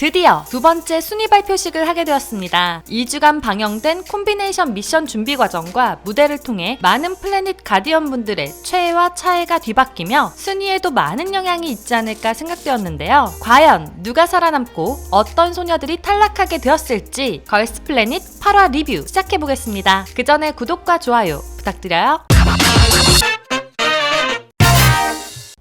드디어 두 번째 순위 발표식을 하게 되었습니다. 2주간 방영된 콤비네이션 미션 준비 과정과 무대를 통해 많은 플래닛 가디언 분들의 최애와 차애가 뒤바뀌며 순위에도 많은 영향이 있지 않을까 생각되었는데요. 과연 누가 살아남고 어떤 소녀들이 탈락하게 되었을지 걸스 플래닛 8화 리뷰 시작해보겠습니다. 그 전에 구독과 좋아요 부탁드려요.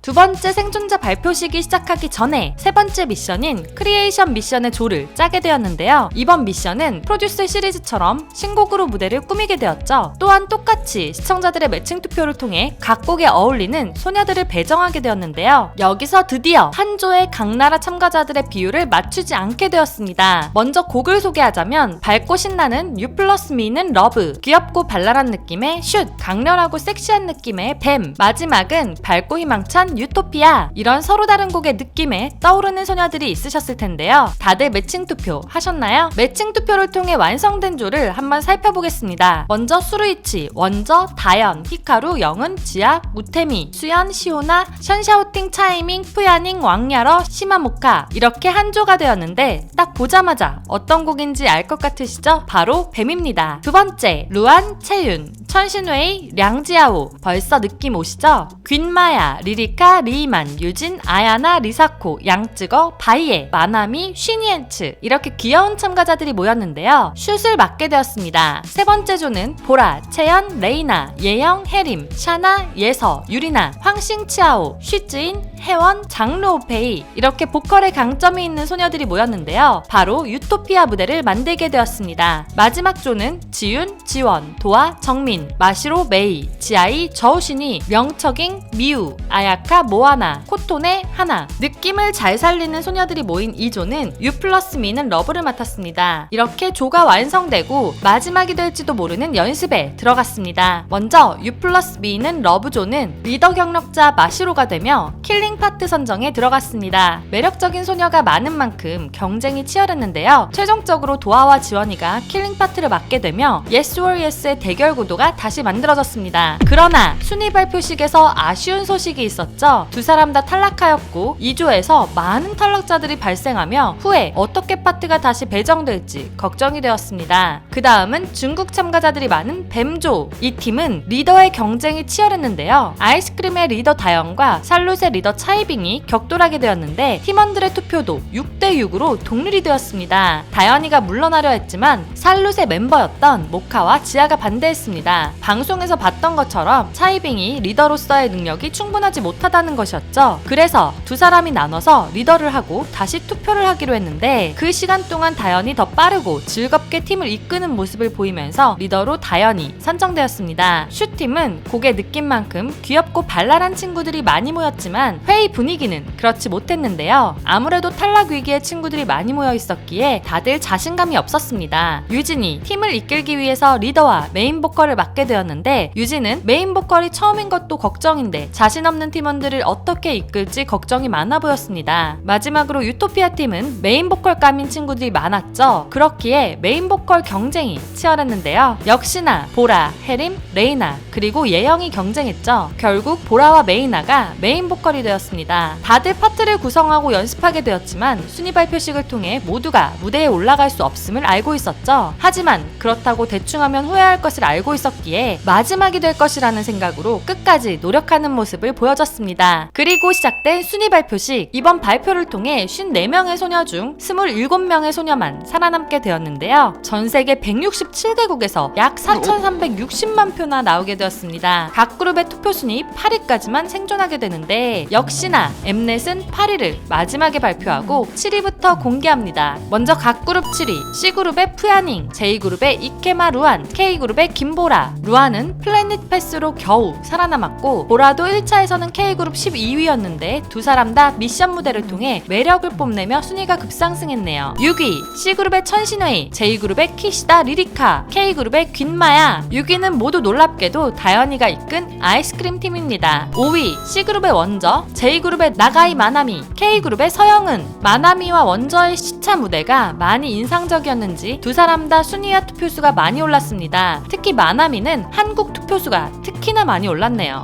두 번째 생존자 발표식이 시작하기 전에 세 번째 미션인 크리에이션 미션의 조를 짜게 되었는데요. 이번 미션은 프로듀스 시리즈처럼 신곡으로 무대를 꾸미게 되었죠. 또한 똑같이 시청자들의 매칭 투표를 통해 각 곡에 어울리는 소녀들을 배정하게 되었는데요. 여기서 드디어 한 조의 각 나라 참가자들의 비율을 맞추지 않게 되었습니다. 먼저 곡을 소개하자면 밝고 신나는 You Plus Me는 러브, 귀엽고 발랄한 느낌의 슛, 강렬하고 섹시한 느낌의 뱀, 마지막은 밝고 희망찬 유토피아. 이런 서로 다른 곡의 느낌에 떠오르는 소녀들이 있으셨을 텐데요. 다들 매칭 투표 하셨나요? 매칭 투표를 통해 완성된 조를 한번 살펴보겠습니다. 먼저 수루이치, 원저, 다연, 히카루, 영은, 지악, 우테미, 수연, 시오나, 션샤오팅, 차이밍, 푸야닝, 왕야러, 시마모카 이렇게 한 조가 되었는데 딱 보자마자 어떤 곡인지 알 것 같으시죠? 바로 뱀입니다. 두 번째, 루안, 채윤, 천신웨이, 량지아오. 벌써 느낌 오시죠? 귄마야, 리리카, 리이만, 유진, 아야나, 리사코, 양쯔거, 바이에, 마나미, 쉬니엔츠 이렇게 귀여운 참가자들이 모였는데요. 슛을 맡게 되었습니다. 세 번째 조는 보라, 채연, 레이나, 예영, 혜림, 샤나, 예서, 유리나, 황싱치아오, 쉬즈인, 혜원, 장르오페이 이렇게 보컬에 강점이 있는 소녀들이 모였는데요. 바로 유토피아 무대를 만들게 되었습니다. 마지막 조는 지윤, 지원, 도아, 정민, 마시로, 메이, 지아이, 저우신이, 명척잉, 미우, 아야카, 모아나, 코토네, 하나. 느낌을 잘 살리는 소녀들이 모인 이 조는 You Plus Me는 러브를 맡았습니다. 이렇게 조가 완성되고 마지막이 될지도 모르는 연습에 들어갔습니다. 먼저 You Plus Me는 러브 조는 리더 경력자 마시로가 되며 킬링 파트 선정에 들어갔습니다. 매력적인 소녀가 많은 만큼 경쟁이 치열했는데요. 최종적으로 도아와 지원이가 킬링 파트를 맡게 되며 Yes or Yes의 대결 구도가 다시 만들어졌습니다. 그러나 순위 발표식에서 아쉬운 소식이 있었죠. 두 사람 다 탈락하였고 2조에서 많은 탈락자들이 발생하며 후에 어떻게 파트가 다시 배정될지 걱정이 되었습니다. 그 다음은 중국 참가자들이 많은 뱀조. 이 팀은 리더의 경쟁이 치열했는데요. 아이스크림의 리더 다영과 살룻의 리더 차이빙이 격돌하게 되었는데 팀원들의 투표도 6대6으로 동률이 되었습니다. 다현이가 물러나려 했지만 살룻의 멤버였던 모카와 지아가 반대했습니다. 방송에서 봤던 것처럼 차이빙이 리더로서의 능력이 충분하지 못하다는 것이었죠. 그래서 두 사람이 나눠서 리더를 하고 다시 투표를 하기로 했는데 그 시간 동안 다현이 더 빠르고 즐겁게 팀을 이끄는 모습을 보이면서 리더로 다현이 선정되었습니다. 슈팀은 곡의 느낌만큼 귀엽고 발랄한 친구들이 많이 모였지만 회의 분위기는 그렇지 못했는데요. 아무래도 탈락 위기에 친구들이 많이 모여 있었기에 다들 자신감이 없었습니다. 유진이 팀을 이끌기 위해서 리더와 메인 보컬을 맡게 되었는데 유진은 메인 보컬이 처음인 것도 걱정인데 자신 없는 팀원들을 어떻게 이끌지 걱정이 많아 보였습니다. 마지막으로 유토피아 팀은 메인 보컬감인 친구들이 많았죠. 그렇기에 메인 보컬 경쟁이 치열했는데요. 역시나 보라, 혜림, 레이나 그리고 예영이 경쟁했죠. 결국 보라와 메이나가 메인 보컬이 되었습니다. 다들 파트를 구성하고 연습하게 되었지만 순위 발표식을 통해 모두가 무대에 올라갈 수 없음을 알고 있었죠. 하지만 그렇다고 대충하면 후회할 것을 알고 있었기에 마지막이 될 것이라는 생각으로 끝까지 노력하는 모습을 보여줬습니다. 그리고 시작된 순위 발표식. 이번 발표를 통해 54명의 소녀 중 27명의 소녀만 살아남게 되었는데요. 전세계 167개국에서 약 4,360만 표나 나오게 되었습니다. 각 그룹의 투표 순위 8위까지만 생존하게 되는데 역시나 엠넷은 8위를 마지막에 발표하고 7위부터 공개합니다. 먼저 각 그룹 7위, C그룹의 푸야닝, J그룹의 이케마 루안, K그룹의 김보라. 루안은 플래닛 패스로 겨우 살아남았고 보라도 1차에서는 K그룹 12위였는데 두 사람 다 미션 무대를 통해 매력을 뽐내며 순위가 급상승했네요. 6위, C그룹의 천신웨이, J그룹의 키시다 리리카, K그룹의 귄마야. 6위는 모두 놀랍게도 다현이가 이끈 아이스크림 팀입니다. 5위, C그룹의 원저, J그룹의 나가이 마나미, K그룹의 서영은. 마나미와 원저의 시차 무대가 많이 인상적이었는지 두 사람 다 순위와 투표수가 많이 올랐습니다. 특히 마나미는 한국 투표수가 특히나 많이 올랐네요.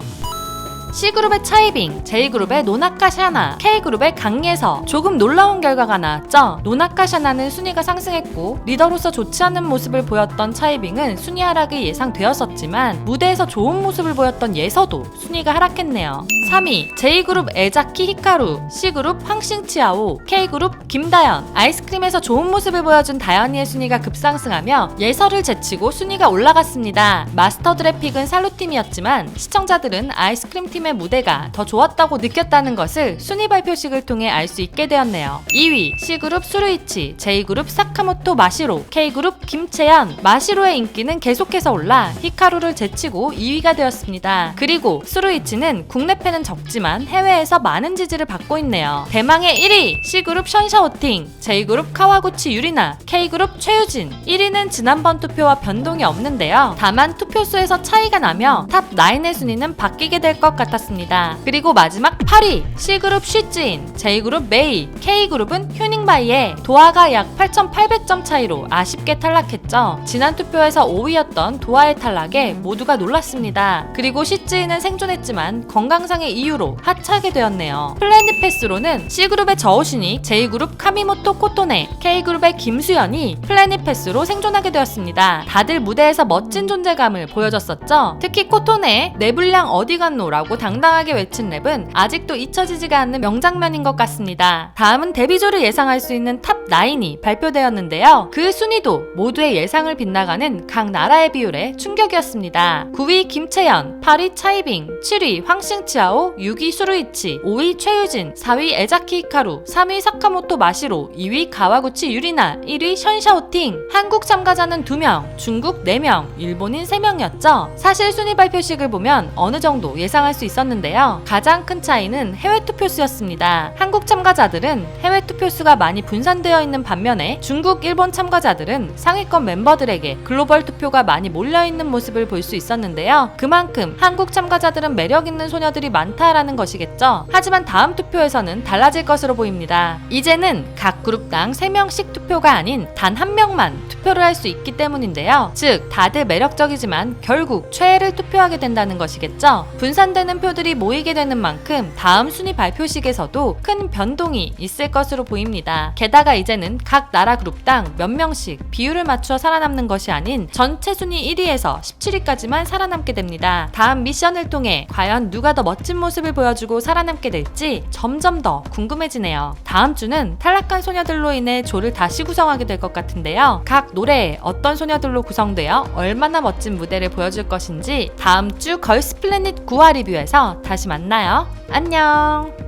C그룹의 차이빙, J그룹의 노나카 샤나, K그룹의 강예서. 조금 놀라운 결과가 나왔죠. 노나카 샤나는 순위가 상승했고 리더로서 좋지 않은 모습을 보였던 차이빙은 순위 하락이 예상되었었지만 무대에서 좋은 모습을 보였던 예서도 순위가 하락했네요. 3위 J그룹 에자키 히카루, C그룹 황싱치아오, K그룹 김다연. 아이스크림에서 좋은 모습을 보여준 다연이의 순위가 급상승하며 예서를 제치고 순위가 올라갔습니다. 마스터 드래픽은 살로팀이었지만 시청자들은 아이스크림 팀의 무대가 더 좋았다고 느꼈다는 것을 순위 발표식을 통해 알 수 있게 되었네요. 2위 C그룹 수루이치, J그룹 사카모토 마시로, K그룹 김채연. 마시로의 인기는 계속해서 올라 히카루를 제치고 2위가 되었습니다. 그리고 수루이치는 국내 팬은 적지만 해외에서 많은 지지를 받고 있네요. 대망의 1위 C그룹 션샤오팅, J그룹 카와구치 유리나, K그룹 최유진. 1위는 지난번 투표와 변동이 없는데요. 다만 투표수에서 차이가 나며 탑 9의 순위는 바뀌게 될 것 같았습니다. 그리고 마지막 8위 C그룹 쉬즈인, J그룹 메이, K그룹은 휴닝바이에 도하가 약 8,800점 차이로 아쉽게 탈락했죠. 지난 투표에서 5위였던 도하의 탈락에 모두가 놀랐습니다. 그리고 쉬즈인은 생존했지만 건강상의 이유로 하차하게 되었네요. 플래닛 패스로는 C그룹의 저우신이, J그룹 카미모토 코토네, K그룹의 김수연이 플래닛 패스로 생존하게 되었습니다. 다들 무대에서 멋진 존재감을 보여줬었죠. 특히 코토네의 내 분량 어디 갔노라고 당당하게 외친 랩은 아직도 잊혀지지가 않는 명장면인 것 같습니다. 다음은 데뷔조를 예상할 수 있는 탑 9이 발표되었는데요. 그 순위도 모두의 예상을 빗나가는 각 나라의 비율에 충격이었습니다. 9위 김채연, 8위 차이빙, 7위 황싱치아오, 6위 수루이치, 5위 최유진, 4위 에자키 히카루, 3위 사카모토 마시로, 2위 가와구치 유리나, 1위 션샤오팅. 한국 참가자는 2명, 중국 4명, 일본인 3명이었죠. 사실 순위 발표식을 보면 어느 정도 예상할 수 있었는데요. 가장 큰 차이는 해외 투표수였습니다. 한국 참가자들은 해외 투표수가 많이 분산되어 있는 반면에 중국, 일본 참가자들은 상위권 멤버들에게 글로벌 투표가 많이 몰려있는 모습을 볼 수 있었는데요. 그만큼 한국 참가자들은 매력있는 소녀들이 많다라는 것이겠죠. 하지만 다음 투표에서는 달라질 것으로 보입니다. 이제는 각 그룹당 3명씩 투표가 아닌 단 1명만 투표를 할 수 있기 때문인데요. 즉 다들 매력적이지만 결국 최애를 투표하게 된다는 것이겠죠. 분산되는 표들이 모이게 되는 만큼 다음 순위 발표식에서도 큰 변동이 있을 것으로 보입니다. 게다가 이제는 각 나라 그룹당 몇 명씩 비율을 맞추어 살아남는 것이 아닌 전체 순위 1위에서 17위까지만 살아남게 됩니다. 다음 미션을 통해 과연 누가 더 멋진 모습을 보여주고 살아남게 될지 점점 더 궁금해지네요. 다음 주는 탈락한 소녀들로 인해 조를 다시 구성하게 될 것 같은데요. 각 노래에 어떤 소녀들로 구성되어 얼마나 멋진 무대를 보여줄 것인지 다음 주 걸스 플래닛 9화 리뷰에서 다시 만나요. 안녕!